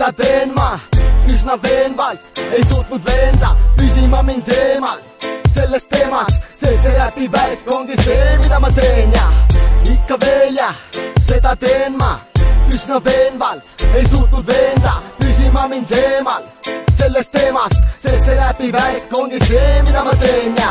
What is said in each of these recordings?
seda teen ma üsna veenvalt, ei suutnud veenda püsima mind eemal sellest teemast, see räpi värk ongi see, mida ma teen ja ikka veel ja seda teen ma üsna veenvalt, ei suutnud veenda püsima mind eemal sellest teemast, see räpi värk ongi see, mida ma teen ja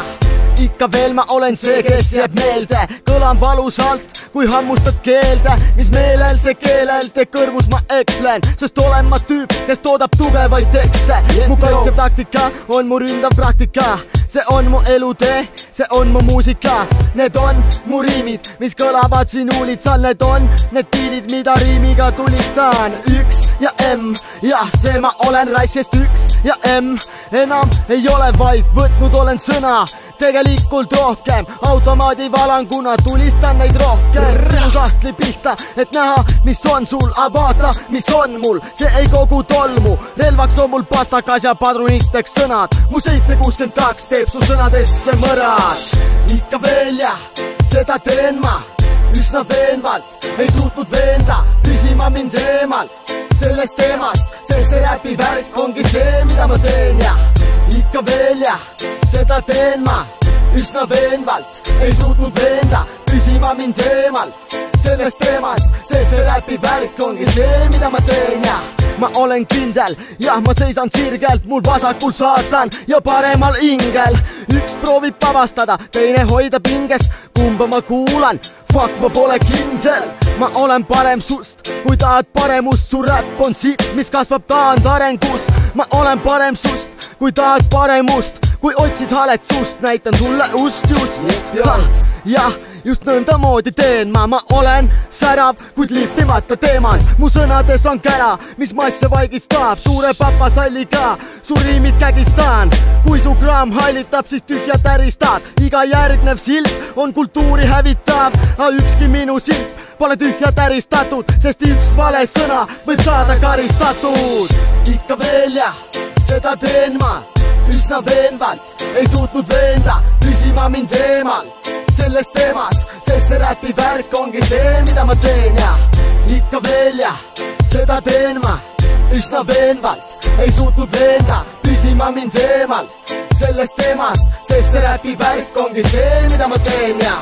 ikka veel ma olen see, kes jääb meelde, kõlan valusalt, kui hammustad keelde, mis meelel see keelel te kõrvus ma ekslen, sest olen ma tüüp, kes toodab tugevaid tekste. Mu kaitsev taktika on mu ründav praktika, see on mu elutee, see on mu muusika. Need on mu riimid, mis kõlavad siin uulitsal, need on need biidid, mida riimiga tulistan. Üks ja M, jah, see ma olen raissest üks ja M, enam ei ole vaid võtnud olen sõna, tegelikult rohkem automaadi valanguna tulistan neid rohkem. Sinu sahtli pihta, et näha, mis on sul, aga vaata, mis on mul, see ei kogu tolmu. Relvaks on mul pastakas ja padruniteks sõnad, mu 762 teeb su sõnadesse mõrad. Ikka veel ja seda teen ma üsna veenvalt, ei suutnud veenda püsima mind eemal sellest teemast, see räpi värk ongi see, mida ma teen ja ikka veel ja seda teen ma üsna veenvalt, ei suutnud veenda püsima mind eemal sellest teemast, see räpi värk ongi see, mida ma teen ja ma olen kindel, jah, ma seisan sirgelt, mul vasakul saatan ja paremal ingel. Üks proovib vabastada, teine hoida pinges, kumba ma kuulan, fuck, ma pole kindel. Ma olen parem sust, kui tahad paremust, su räpp on siit, mis kasvab taandarengus. Ma olen parem sust, kui tahad paremust, kui otsid halet sust, näitan sulle ust just. Jah, just nõnda moodi teen ma olen särav, kuid lihvimata teemant. Mu sõnades on kära, mis masse vaigistab, suure papa salliga su riimid kägistan. Kui su kraam hallitab, siis tühja täristad, iga järgnev silt on kultuuri hävitav, aga ükski minu silt pole tühja täristatud, sest üks vale sõna võib saada karistatud. Ikka veel ja seda teen ma üsna veenvalt, ei suutnud veenda püsima mind eemal sellest teemast, sest see räpi värk ongi see, mida ma teen ja ikka veel ja seda teen ma üsna veenvalt, ei suutnud veenda püsima mind eemal sellest teemast, sest see räpi värk ongi see, mida ma teen ja